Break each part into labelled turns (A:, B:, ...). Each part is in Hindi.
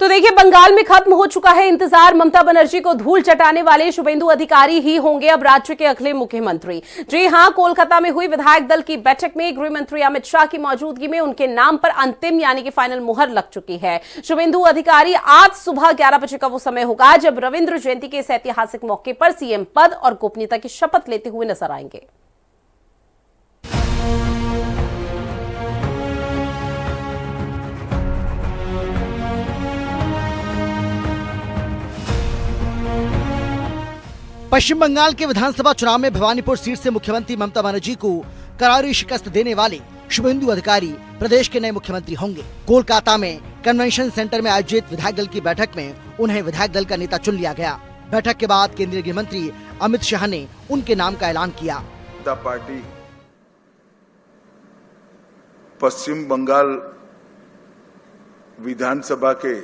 A: तो देखिए, बंगाल में खत्म हो चुका है इंतजार। ममता बनर्जी को धूल चटाने वाले शुभेंदु अधिकारी ही होंगे अब राज्य के अगले मुख्यमंत्री। जी हां, कोलकाता में हुई विधायक दल की बैठक में गृह मंत्री अमित शाह की मौजूदगी में उनके नाम पर अंतिम यानी कि फाइनल मुहर लग चुकी है। शुभेंदु अधिकारी आज सुबह 11 बजे का वो समय होगा जब रविंद्र जयंती के इस ऐतिहासिक मौके पर सीएम पद और गोपनीयता की शपथ लेते हुए नजर आएंगे।
B: पश्चिम बंगाल के विधानसभा चुनाव में भवानीपुर सीट से मुख्यमंत्री ममता बनर्जी को करारी शिकस्त देने वाले शुभेंदु अधिकारी प्रदेश के नए मुख्यमंत्री होंगे। कोलकाता में कन्वेंशन सेंटर में आयोजित विधायक दल की बैठक में उन्हें विधायक दल का नेता चुन लिया गया। बैठक के बाद केंद्रीय गृह मंत्री अमित शाह ने उनके नाम का ऐलान किया।
C: पार्टी पश्चिम बंगाल विधानसभा के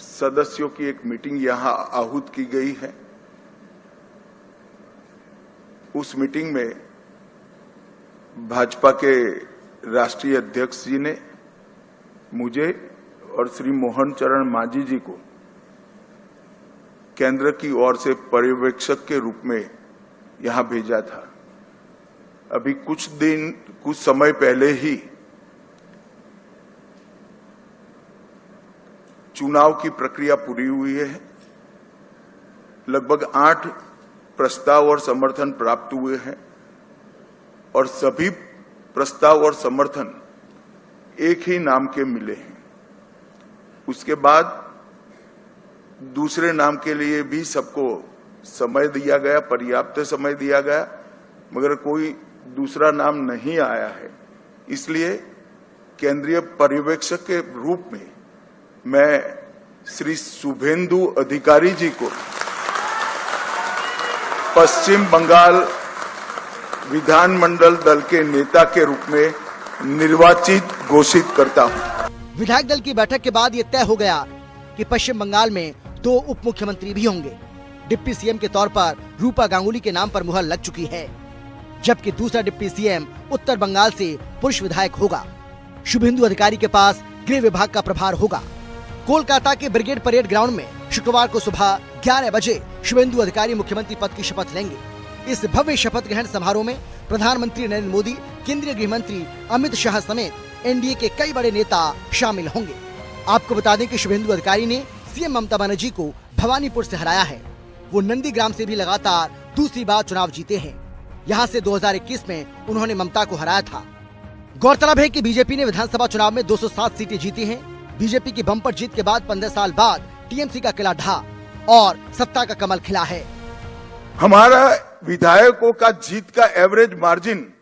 C: सदस्यों की एक मीटिंग यहां आहूत की गई है। उस मीटिंग में भाजपा के राष्ट्रीय अध्यक्ष जी ने मुझे और श्री मोहन चरण मांझी जी को केंद्र की ओर से पर्यवेक्षक के रूप में यहां भेजा था। अभी कुछ समय पहले ही चुनाव की प्रक्रिया पूरी हुई है। लगभग 8 प्रस्ताव और समर्थन प्राप्त हुए हैं और सभी प्रस्ताव और समर्थन एक ही नाम के मिले हैं। उसके बाद दूसरे नाम के लिए भी सबको समय दिया गया, पर्याप्त समय दिया गया, मगर कोई दूसरा नाम नहीं आया है। इसलिए केंद्रीय पर्यवेक्षक के रूप में मैं श्री शुभेंदु अधिकारी जी को पश्चिम बंगाल विधानमंडल दल के नेता के रूप में निर्वाचित घोषित करता हूं।
B: विधायक दल की बैठक के बाद ये तय हो गया कि पश्चिम बंगाल में 2 उप मुख्यमंत्री भी होंगे। डिप्टी सीएम के तौर पर रूपा गांगुली के नाम पर मुहर लग चुकी है, जबकि दूसरा डिप्टी सीएम उत्तर बंगाल से पुरुष विधायक होगा। शुभेंदु अधिकारी के पास गृह विभाग का प्रभार होगा। कोलकाता के ब्रिगेड परेड ग्राउंड में शुक्रवार को सुबह 11 बजे शुभेंदु अधिकारी मुख्यमंत्री पद की शपथ लेंगे। इस भव्य शपथ ग्रहण समारोह में प्रधानमंत्री नरेंद्र मोदी, केंद्रीय गृह मंत्री अमित शाह समेत एनडीए के कई बड़े नेता शामिल होंगे। आपको बता दें कि शुभेंदु अधिकारी ने सीएम ममता बनर्जी को भवानीपुर से हराया है। वो नंदीग्राम से भी लगातार दूसरी बार चुनाव जीते हैं। यहाँ से 2021 में उन्होंने ममता को हराया था। गौरतलब है कि बीजेपी ने विधानसभा चुनाव में 207 सीटें जीती हैं। बीजेपी की बम्पर जीत के बाद 15 साल बाद टीएमसी का किला ढहा और सत्ता का कमल खिला है।
C: हमारा विधायकों का जीत का एवरेज मार्जिन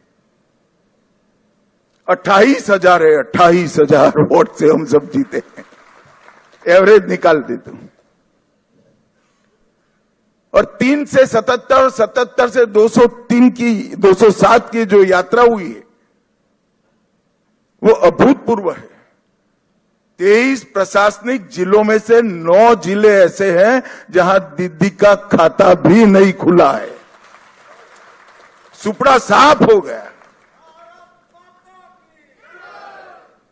C: 28,000 है। 28,000 वोट से हम सब जीते हैं। एवरेज निकाल देता हूं। और 3 से 77, 77 से 207 की जो यात्रा हुई है वो अभूतपूर्व है। 23 प्रशासनिक जिलों में से 9 जिले ऐसे हैं जहां दीदी का खाता भी नहीं खुला है। सुपड़ा साफ हो गया।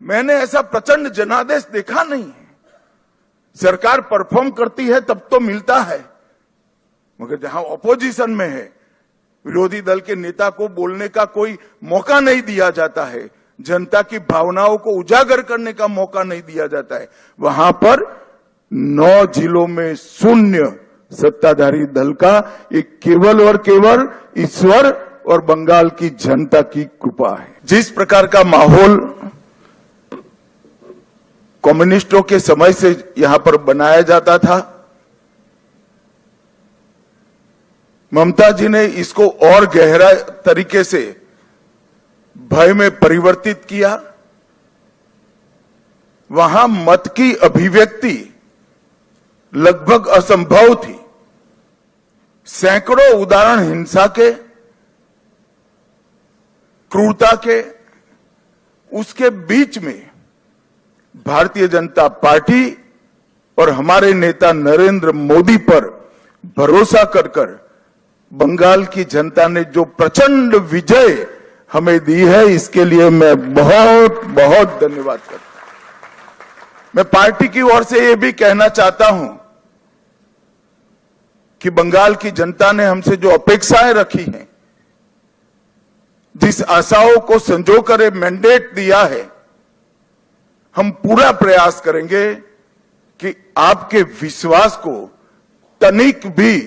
C: मैंने ऐसा प्रचंड जनादेश देखा नहीं है। सरकार परफॉर्म करती है तब तो मिलता है, मगर जहां ऑपोजिशन में है, विरोधी दल के नेता को बोलने का कोई मौका नहीं दिया जाता है, जनता की भावनाओं को उजागर करने का मौका नहीं दिया जाता है, वहां पर 9 जिलों में शून्य सत्ताधारी दल का एक केवल और केवल ईश्वर और बंगाल की जनता की कृपा है। जिस प्रकार का माहौल कम्युनिस्टों के समय से यहां पर बनाया जाता था, ममता जी ने इसको और गहरा तरीके से भय में परिवर्तित किया। वहां मत की अभिव्यक्ति लगभग असंभव थी। सैकड़ों उदाहरण हिंसा के, क्रूरता के, उसके बीच में भारतीय जनता पार्टी और हमारे नेता नरेंद्र मोदी पर भरोसा कर बंगाल की जनता ने जो प्रचंड विजय हमें दी है, इसके लिए मैं बहुत बहुत धन्यवाद करता हूं। मैं पार्टी की ओर से ये भी कहना चाहता हूं कि बंगाल की जनता ने हमसे जो अपेक्षाएं रखी हैं, जिस आशाओं को संजोकर मैंडेट दिया है, हम पूरा प्रयास करेंगे कि आपके विश्वास को तनिक भी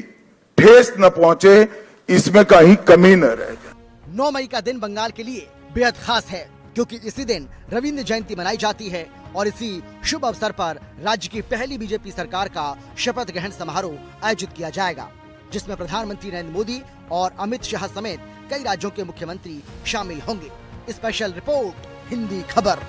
C: ठेस न पहुंचे, इसमें कहीं कमी न रह जाए।
B: 9 मई का दिन बंगाल के लिए बेहद खास है, क्योंकि इसी दिन रविंद्र जयंती मनाई जाती है और इसी शुभ अवसर पर राज्य की पहली बीजेपी सरकार का शपथ ग्रहण समारोह आयोजित किया जाएगा, जिसमें प्रधानमंत्री नरेंद्र मोदी और अमित शाह समेत कई राज्यों के मुख्यमंत्री शामिल होंगे। स्पेशल रिपोर्ट, हिंदी खबर।